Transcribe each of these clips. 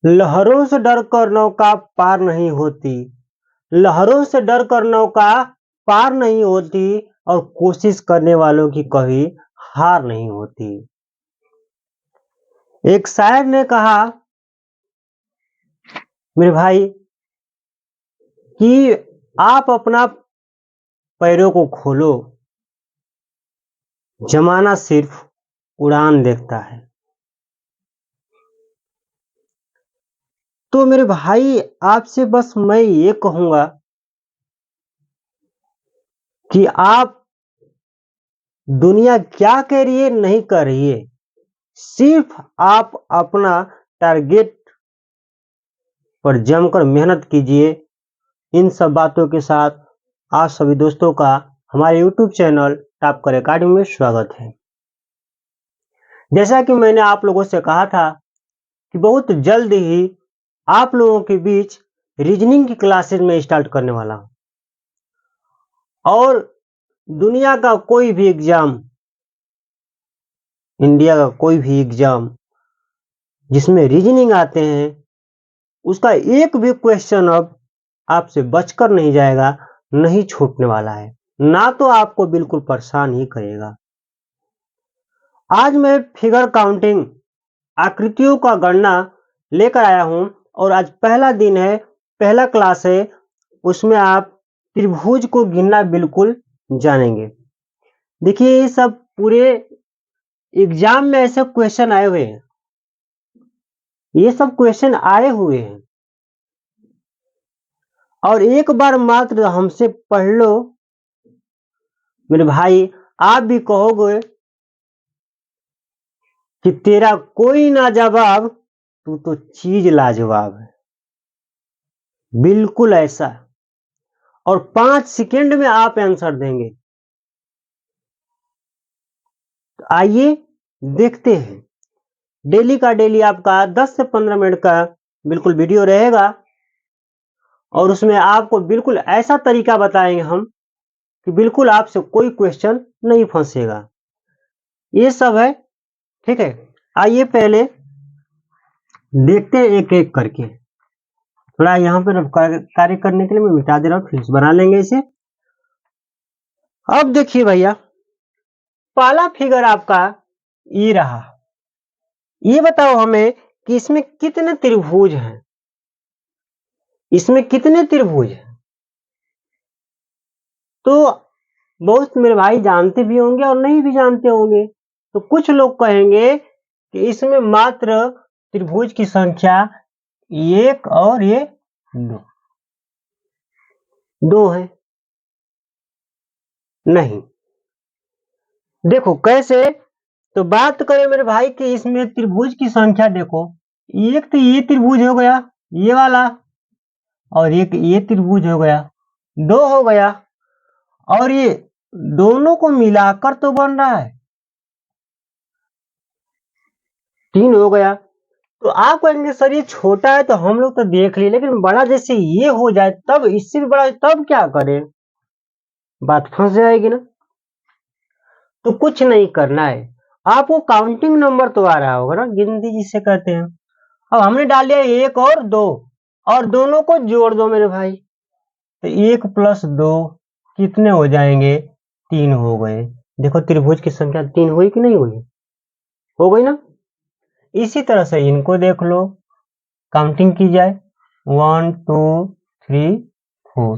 लहरों से डर कर नौका पार नहीं होती, लहरों से डर कर नौका पार नहीं होती, और कोशिश करने वालों की कभी हार नहीं होती। एक शायर ने कहा मेरे भाई कि आप अपना पैरों को खोलो, जमाना सिर्फ उड़ान देखता है। तो मेरे भाई आपसे बस मैं ये कहूंगा कि आप दुनिया क्या कह रही है नहीं कर रही है, सिर्फ आप अपना टारगेट पर जमकर मेहनत कीजिए। इन सब बातों के साथ आप सभी दोस्तों का हमारे YouTube चैनल टॉपकर एकेडमी में स्वागत है। जैसा कि मैंने आप लोगों से कहा था कि बहुत जल्द ही आप लोगों के बीच रीजनिंग की क्लासेस में स्टार्ट करने वाला हूं, और दुनिया का कोई भी एग्जाम, इंडिया का कोई भी एग्जाम जिसमें रीजनिंग आते हैं, उसका एक भी क्वेश्चन अब आपसे बचकर नहीं जाएगा, नहीं छूटने वाला है, ना तो आपको बिल्कुल परेशान ही करेगा। आज मैं फिगर काउंटिंग, आकृतियों का गणना लेकर आया हूं, और आज पहला दिन है, पहला क्लास है, उसमें आप त्रिभुज को गिनना बिल्कुल जानेंगे। देखिए ये सब पूरे एग्जाम में ऐसे क्वेश्चन आए हुए हैं, ये सब क्वेश्चन आए हुए हैं, और एक बार मात्र हमसे पढ़ लो मेरे भाई, आप भी कहोगे कि तेरा कोई ना जवाब, तू तो चीज लाजवाब है। बिल्कुल ऐसा, और 5 सेकंड में आप आंसर देंगे। तो आइए देखते हैं। डेली का डेली आपका 10 से 15 मिनट का बिल्कुल वीडियो रहेगा, और उसमें आपको बिल्कुल ऐसा तरीका बताएंगे हम कि बिल्कुल आपसे कोई क्वेश्चन नहीं फंसेगा। ये सब है, ठीक है। आइए पहले देखते हैं एक एक करके। थोड़ा यहाँ पर कार्य करने के लिए मैं मिटा दे रहा हूँ, फिर बना लेंगे इसे। अब देखिए भैया, पहला फिगर आपका ये रहा। ये बताओ हमें कि इसमें कितने त्रिभुज हैं, इसमें कितने त्रिभुज हैं। तो बहुत मेरे भाई जानते भी होंगे और नहीं भी जानते होंगे। तो कुछ लोग कहेंगे कि इसमें मात्र त्रिभुज की संख्या एक और ये दो है। नहीं, देखो कैसे। तो बात करें मेरे भाई कि इसमें त्रिभुज की संख्या देखो, एक तो ये त्रिभुज हो गया ये वाला, और एक ये त्रिभुज हो गया, दो हो गया, और ये दोनों को मिलाकर तो बन रहा है तीन हो गया। तो आप कहेंगे सर ये छोटा है तो हम लोग तो देख लिए, लेकिन बड़ा जैसे ये हो जाए तब, इससे भी बड़ा तब क्या करें, बात फंस जाएगी ना। तो कुछ नहीं करना है, आपको काउंटिंग नंबर तो आ रहा होगा ना, गिनती जिसे कहते हैं। अब हमने डाल दिया एक और दो, और दोनों को जोड़ दो मेरे भाई। तो एक प्लस दो कितने हो जाएंगे, तीन हो गए। देखो त्रिभुज की संख्या तीन हुई कि नहीं हुई, हो गई ना। इसी तरह से इनको देख लो, काउंटिंग की जाए 1 2 3 4।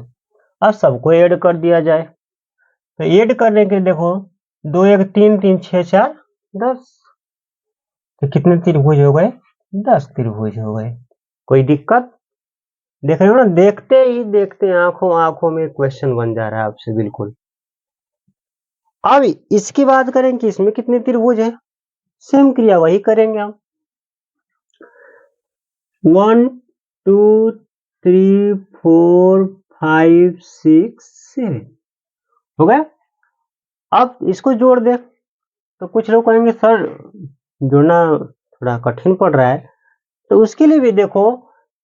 अब सबको ऐड कर दिया जाए। तो ऐड करने के देखो, दो एक तीन, तीन छह चार 10। तो कितने त्रिभुज हो गए, 10 त्रिभुज हो गए। कोई दिक्कत, देख रहे हो ना, देखते ही देखते आंखों आंखों में क्वेश्चन बन जा रहा है आपसे बिल्कुल। अब इसकी बात करें कि इसमें कितने त्रिभुज है, सेम क्रिया वही करेंगे हम। 1 2 3 4 5 6 7 हो गया। अब इसको जोड़ दे। तो कुछ लोग कहेंगे सर जोड़ना थोड़ा कठिन पड़ रहा है, तो उसके लिए भी देखो,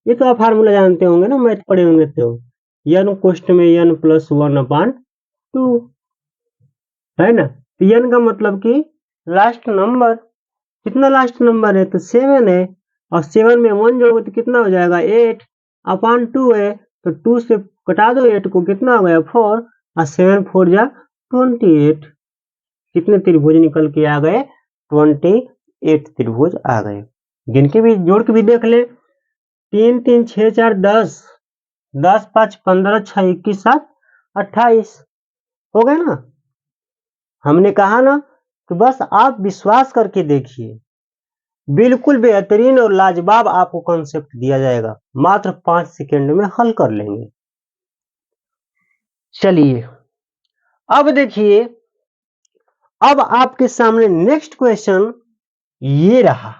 ये तो आप फार्मूला जानते होंगे ना, मैथ पढ़े होंगे। तो n कोष्ट में n प्लस 1/2 है ना। तो n का मतलब कि लास्ट नंबर, कितना लास्ट नंबर है, तो 7 है। और 7 में 1 जोड़ोगे तो कितना हो जाएगा 8 अपॉन 2 है, तो 2 से कटा दो 8 को, कितना हो गया 4 और 7 4 जा 28। कितने त्रिभुज निकल के आ गए 28 त्रिभुज आ गए। जिनके भी जोड़ के भी देख ले, 3 3 6 4 10, 10 5 15 6 21 7 28 हो गए ना। हमने कहा ना कि बस आप विश्वास करके देखिए, बिल्कुल बेहतरीन और लाजवाब आपको कॉन्सेप्ट दिया जाएगा, मात्र 5 सेकंड में हल कर लेंगे। चलिए अब देखिए, अब आपके सामने नेक्स्ट क्वेश्चन ये रहा,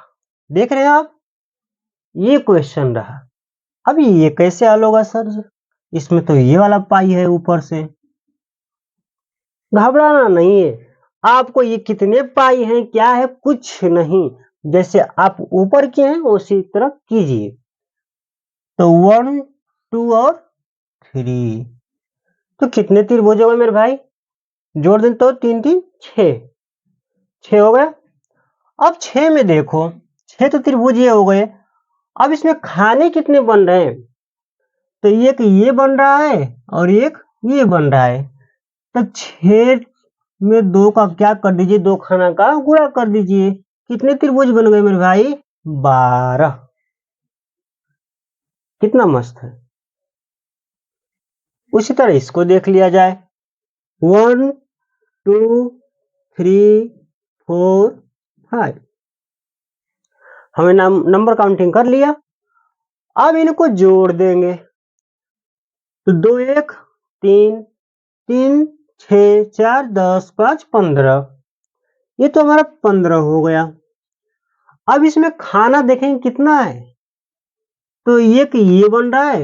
देख रहे हैं आप, ये क्वेश्चन रहा। अभी ये कैसे हल होगा सर, इसमें तो ये वाला पाई है ऊपर से। घबराना नहीं है, आपको ये कितने पाई हैं क्या है कुछ नहीं, जैसे आप ऊपर के हैं उसी तरह कीजिए। तो 1 2 और 3, तो कितने त्रिभुज हो गए मेरे भाई, जोड़ दें तो 3 3 6 हो गया। अब 6 में देखो, 6 तो त्रिभुज ये हो गए, अब इसमें खाने कितने बन रहे हैं, तो एक ये बन रहा है और एक ये बन रहा है, तो 6 में 2 का क्या कर दीजिए, 2 खाना का गुणा कर दीजिए, कितने त्रिभुज बन गए मेरे भाई 12। कितना मस्त है। उसी तरह इसको देख लिया जाए, 1 2 3 4 5, हमने नंबर काउंटिंग कर लिया। अब इनको जोड़ देंगे, तो 2 1 3 3 6 4 10 5 15, ये तो हमारा 15 हो गया। अब इसमें खाना देखेंगे कितना है, तो एक ये बन रहा है,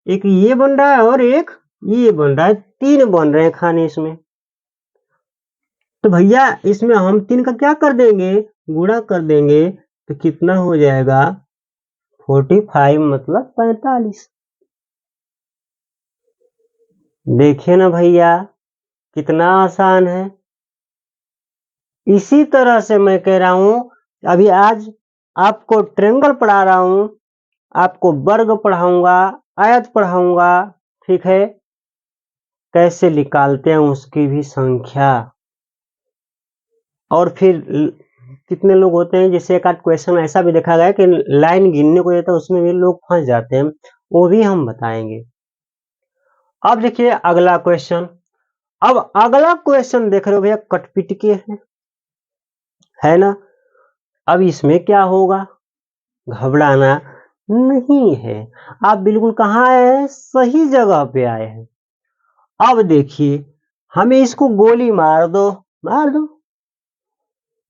एक ये बन रहा है और एक ये बन रहा है, 3 बन रहे हैं खाने इसमें। तो भैया इसमें हम 3 का क्या कर देंगे, गुणा कर देंगे, तो कितना हो जाएगा 45 मतलब 45। देखिए ना भैया कितना आसान है। इसी तरह से मैं कह रहा हूं, अभी आज आपको ट्रायंगल पढ़ा रहा हूं, आपको वर्ग पढ़ाऊंगा, आयत पढ़ाऊंगा, ठीक है, कैसे निकालते हैं उसकी भी संख्या। और फिर कितने लोग होते हैं, जैसे एक आध क्वेश्चन ऐसा भी देखा गया कि लाइन गिनने को देता है, उसमें भी लोग फंस जाते हैं, वो भी हम बताएंगे। अब देखिए अगला क्वेश्चन, अब अगला क्वेश्चन देख रहे हो भैया कटपिट के है ना। अब इसमें क्या होगा, घबराना नहीं है, आप बिल्कुल कहाँ आए हैं, सही जगह पे आए हैं। अब देखिए हमें इसको गोली मार दो, मार दो,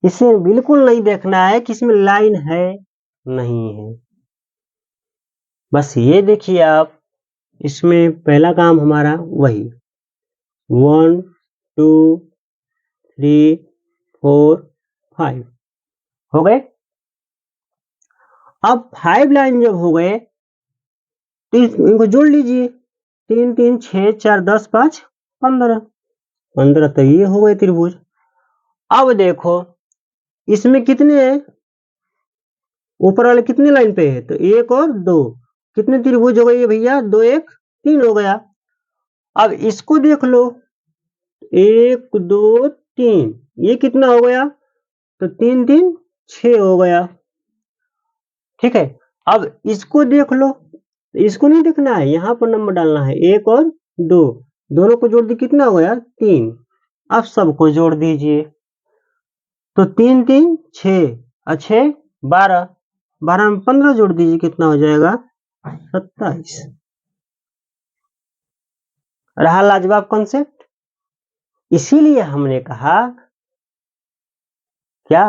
इसे बिल्कुल नहीं देखना है कि इसमें लाइन है नहीं है, बस ये देखिए आप, इसमें पहला काम हमारा वही 1 2 3 4 5 हो गए। अब 5 लाइन जब हो गए तो इनको जोड़ लीजिए, 3 3 6 4 10 5 15, 15 तो ये हो गए त्रिभुज। अब देखो इसमें कितने हैं, ऊपर वाले कितने लाइन पे है, तो 1 और 2, कितने त्रिभुज हो गए भैया, 2 1 3 हो गया। अब इसको देख लो, 1 2 3, ये कितना हो गया, तो 3 3 6 हो गया, ठीक है। अब इसको देख लो, इसको नहीं देखना है, यहां पर नंबर डालना है, 1 और 2, दोनों को जोड़ दी कितना हो गया 3। अब सबको जोड़ दीजिए, तो 3 3 6 और 6 12, 12 में 15 जोड़ दीजिए, कितना हो जाएगा 27। रहा लाजवाब कॉन्सेप्ट। इसीलिए हमने कहा क्या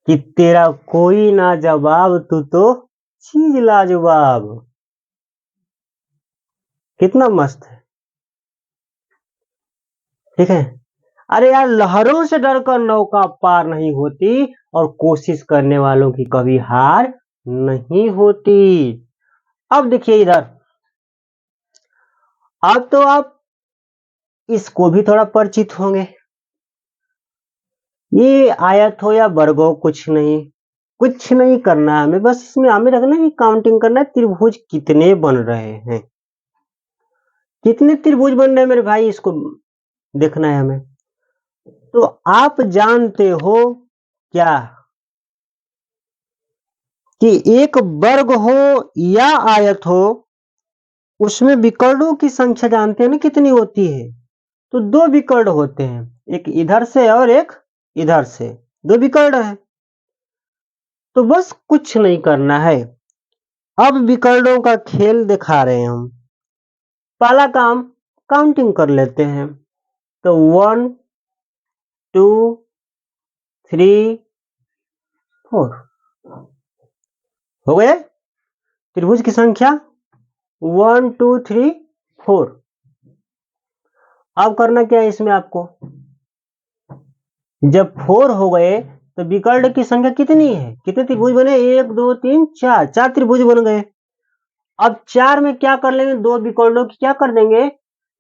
कि तेरा कोई ना जवाब तू तो चीज लाजवाब। कितना मस्त है, ठीक है। अरे यार लहरों से डरकर नौका पार नहीं होती, और कोशिश करने वालों की कभी हार नहीं होती। अब देखिए इधर, अब तो आप इसको भी थोड़ा परिचित होंगे, ये आयत हो या वर्ग हो कुछ नहीं, कुछ नहीं करना है हमें, बस इसमें हमें रखना है कि काउंटिंग करना है त्रिभुज कितने बन रहे हैं, कितने त्रिभुज बन रहे हैं मेरे भाई, इसको देखना है हमें। तो आप जानते हो क्या कि एक वर्ग हो या आयत हो, उसमें विकर्णों की संख्या जानते हैं ना कितनी होती है? तो दो विकर्ण होते हैं, एक इधर से और एक इधर से, दो विकर्ण है। तो बस कुछ नहीं करना है, अब विकर्णों का खेल दिखा रहे हैं हम। पहला काम काउंटिंग कर लेते हैं। तो 1 2 3 4 हो गए त्रिभुज की संख्या 1 2 3 4। अब करना क्या है इसमें आपको, जब 4 हो गए तो विकर्ण की संख्या कितनी है, कितने त्रिभुज बने, 1 2 3 4, 4 त्रिभुज बन गए। अब 4 में क्या कर लेंगे, दो विकर्णों की क्या कर देंगे,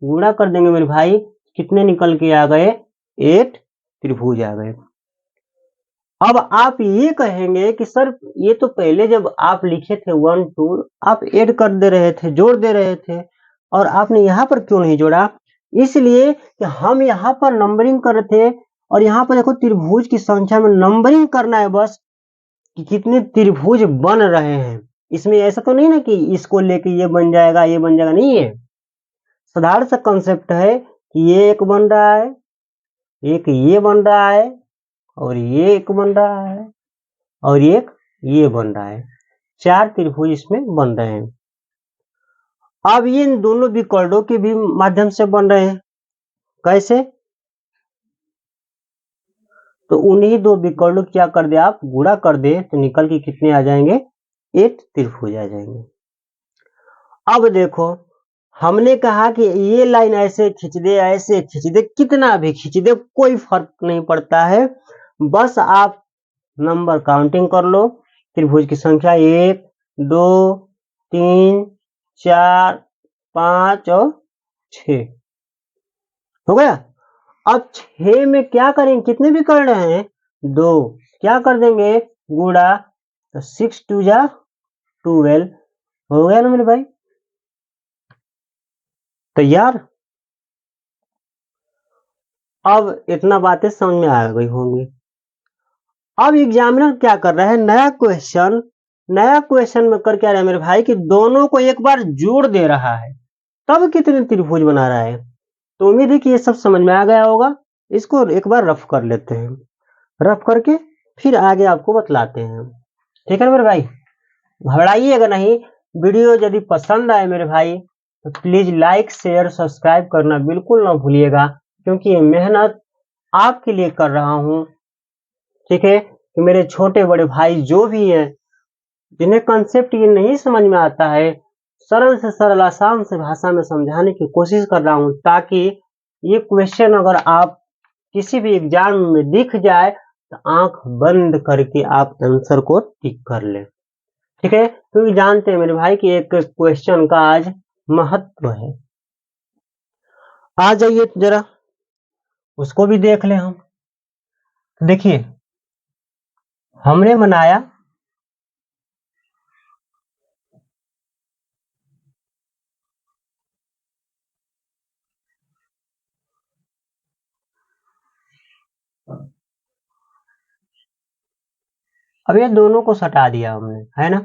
गुणा कर देंगे मेरे भाई। कितने निकल के आ गए, 8 त्रिभुज आ गए। अब आप ये कहेंगे कि सर ये तो पहले जब आप लिखे थे 1 2 आप ऐड कर दे रहे थे, जोड़ दे रहे थे, और आपने यहाँ पर क्यों नहीं जोड़ा? इसलिए कि हम यहाँ पर नंबरिंग कर रहे थे, और यहाँ पर देखो त्रिभुज की संख्या में नंबरिंग करना है बस, कि कितने त्रिभुज बन रहे हैं। इसमें ऐसा तो नहीं ना कि इसको लेके ये बन जाएगा ये बन जाएगा, नहीं है। साधारण सा कंसेप्ट है कि ये एक बन रहा है, एक ये बन रहा है, और ये एक बन रहा है, और एक ये बन रहा है। 4 त्रिभुज इसमें बन रहे हैं। अब ये इन दोनों विकर्णों के भी माध्यम से बन रहे हैं। कैसे? तो उन्हीं दो विकर्णों क्या कर दे, आप गुणा कर दे तो निकल के कितने आ जाएंगे, 8 त्रिभुज आ जाएंगे। अब देखो हमने कहा कि ये लाइन ऐसे खींच दे, ऐसे खींच दे, कितना भी खींच दे कोई फर्क नहीं पड़ता है, बस आप नंबर काउंटिंग कर लो। त्रिभुज की संख्या 1 2 3 4 5 और 6 हो गया। अब 6 में क्या करेंगे, कितने विकर्ण हैं, 2, क्या कर देंगे गुणा, तो 6 2 जा 12 हो गया ना मेरे भाई, तैयार। अब इतना बातें समझ में आ गई होंगी। अब एग्जामिनर क्या कर रहा है, नया क्वेश्चन में कर क्या रहा है मेरे भाई, कि दोनों को एक बार जोड़ दे रहा है, तब कितने त्रिभुज बना रहा है। तो उम्मीद है कि ये सब समझ में आ गया होगा। इसको एक बार रफ कर लेते हैं, रफ करके फिर आगे आपको बतलाते हैं। ठीक है मेरे भाई, घबराइएगा नहीं। वीडियो यदि पसंद आए मेरे भाई तो प्लीज लाइक शेयर सब्सक्राइब करना बिल्कुल ना भूलिएगा, क्योंकि ये मेहनत आपके लिए कर रहा हूँ। ठीक है, कि मेरे छोटे बड़े भाई जो भी हैं, जिन्हें कंसेप्ट ये नहीं समझ में आता है, सरल से सरल आसान से भाषा में समझाने की कोशिश कर रहा हूँ, ताकि ये क्वेश्चन अगर आप किसी भी एग्जाम में दिख जाए तो आंख बंद करके आप आंसर को टिक कर लें। ठीक है, क्योंकि जानते हैं मेरे भाई कि एक क्वेश्चन का आज महत्व है। आ जाइए जरा उसको भी देख लें हम। देखिए हमने बनाया अब ये दोनों को सटा दिया हमने, है ना।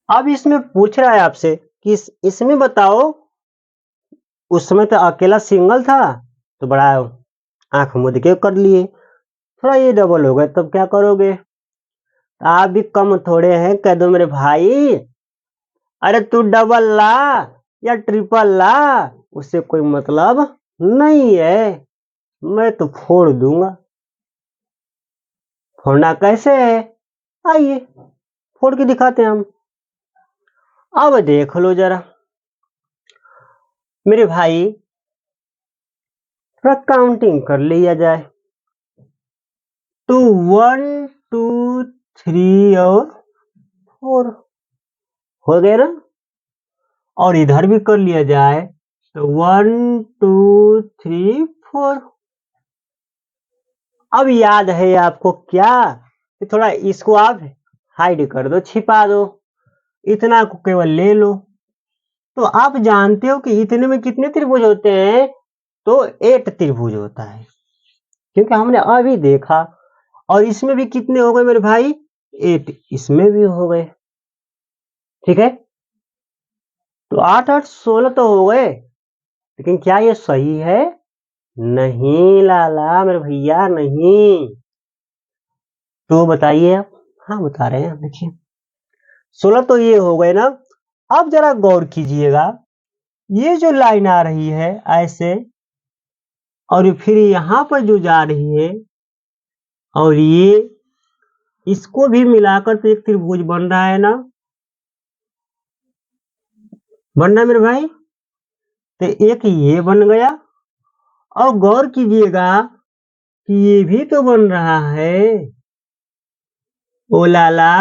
अब इसमें पूछ रहा है आपसे कि इसमें बताओ, उस समय तो अकेला सिंगल था तो बड़ा आंख मूंद के कर लिए, थोड़ा ये डबल हो गए तब क्या करोगे। आप भी कम थोड़े हैं, कह दो मेरे भाई अरे तू डबल ला या ट्रिपल ला, उससे कोई मतलब नहीं है, मैं तो फोड़ दूंगा। फोड़ना कैसे है, आइए फोड़ के दिखाते हैं हम। अब देख लो जरा मेरे भाई, थोड़ा काउंटिंग कर लिया जाए। तो 1 2 3 और 4 हो गए ना, और इधर भी कर लिया जाए तो 1 2 3 4। अब याद है आपको क्या, कि थोड़ा इसको आप हाइड कर दो, छिपा दो, इतना को केवल ले लो। तो आप जानते हो कि इतने में कितने त्रिभुज होते हैं? तो 8 त्रिभुज होता है, क्योंकि हमने अभी देखा। और इसमें भी कितने हो गए मेरे भाई? 8 इसमें भी हो गए। ठीक है, तो 8 8 16 तो हो गए, लेकिन क्या ये सही है? नहीं लाला मेरे भैया, नहीं। तो बताइए आप। हाँ बता रहे हैं, देखिए 16 तो ये हो गए ना। अब जरा गौर कीजिएगा, ये जो लाइन आ रही है ऐसे, और फिर यहां पर जो जा रही है, और ये, इसको भी मिलाकर तो एक त्रिभुज बन रहा है ना, बन रहा है मेरे भाई। तो एक ये बन गया, और गौर कीजिएगा कि ये भी तो बन रहा है। ओ लाला,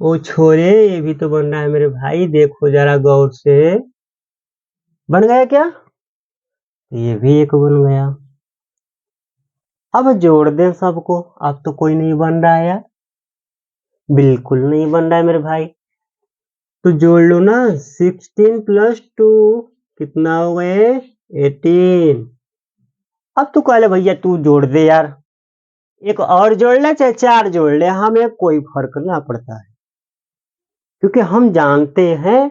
ओ छोरे, ये भी तो बन रहा है मेरे भाई, देखो जरा गौर से। बन गया क्या? ये भी एक बन गया। अब जोड़ दें सबको। अब तो कोई नहीं बन रहा है यार, बिल्कुल नहीं बन रहा है मेरे भाई। तो जोड़ लो ना, 16 + 2 कितना हो गए? 18। अब तो कह ले भैया तू जोड़ दे यार, एक और जोड़ ले चाहे 4 जोड़ ले, हमें कोई फर्क ना पड़ता है, क्योंकि हम जानते हैं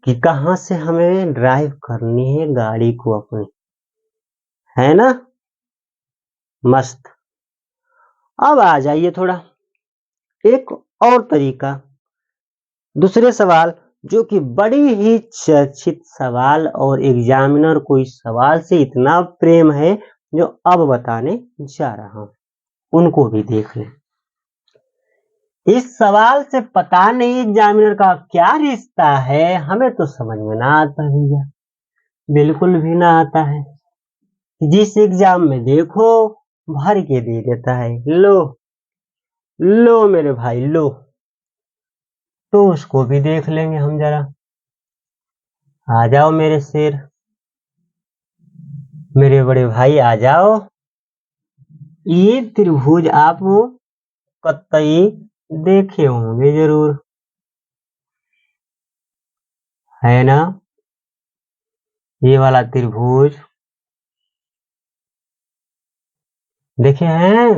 कि कहां से हमें ड्राइव करनी है गाड़ी को अपनी, है ना? मस्त। अब आ जाइए थोड़ा एक और तरीका, दूसरे सवाल, जो कि बड़ी ही चर्चित सवाल, और एग्जामिनर को इस सवाल से इतना प्रेम है जो अब बताने जा रहा हूं, उनको भी देख लें। इस सवाल से पता नहीं एग्जामिनर का क्या रिश्ता है, हमें तो समझ में ना आता भैया, बिल्कुल भी ना आता है। जिस एग्जाम में देखो भर के दे देता है, लो लो मेरे भाई लो। तो उसको भी देख लेंगे हम जरा। आ जाओ मेरे शेर, मेरे बड़े भाई आ जाओ। ये त्रिभुज आप कतई देखे होंगे जरूर, है ना? ये वाला त्रिभुज देखे हैं?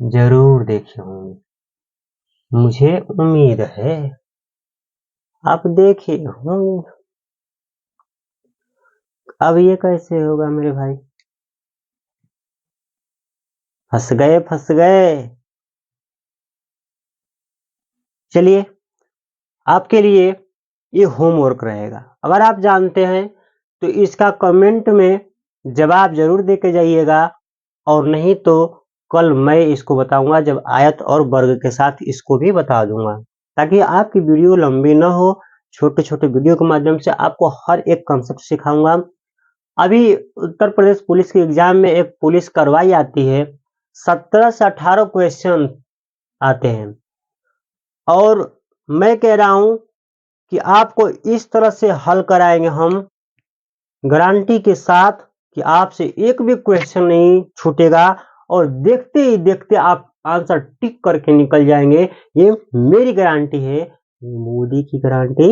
जरूर देखे होंगे, मुझे उम्मीद है आप देखे होंगे। अब ये कैसे होगा मेरे भाई? फंस गए, फंस गए। चलिए, आपके लिए ये होमवर्क रहेगा। अगर आप जानते हैं तो इसका कमेंट में जवाब जरूर देके जाइएगा, और नहीं तो कल मैं इसको बताऊंगा, जब आयत और वर्ग के साथ इसको भी बता दूंगा, ताकि आपकी वीडियो लंबी न हो। छोटे छोटे वीडियो के माध्यम से आपको हर एक कंसेप्ट सिखाऊंगा। अभी उत्तर प्रदेश पुलिस के एग्जाम में एक पुलिस कार्रवाई आती है, 17 से 18 क्वेश्चन आते हैं, और मैं कह रहा हूं कि आपको इस तरह से हल कराएंगे हम, गारंटी के साथ, कि आपसे एक भी क्वेश्चन नहीं छूटेगा, और देखते ही देखते आप आंसर टिक करके निकल जाएंगे। ये मेरी गारंटी है, मोदी की गारंटी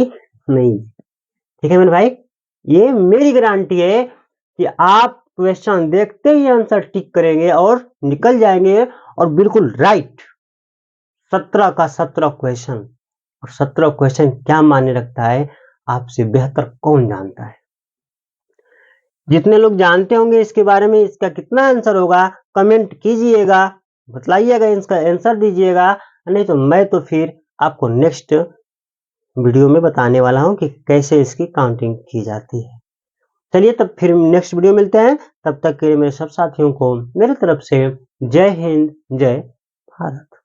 नहीं। ठीक है मेरे भाई, ये मेरी गारंटी है कि आप क्वेश्चन देखते ही आंसर टिक करेंगे और निकल जाएंगे, और बिल्कुल राइट। 17 का 17 क्वेश्चन, और 17 क्वेश्चन क्या मायने रखता है आपसे बेहतर कौन जानता है? जितने लोग जानते होंगे इसके बारे में, इसका कितना आंसर होगा कमेंट कीजिएगा, बतलाइएगा, इसका आंसर दीजिएगा। नहीं तो मैं तो फिर आपको नेक्स्ट वीडियो में बताने वाला हूं कि कैसे इसकी काउंटिंग की जाती है। चलिए तब फिर नेक्स्ट वीडियो मिलते हैं, तब तक के लिए मेरे सब साथियों को मेरी तरफ से जय हिंद, जय भारत।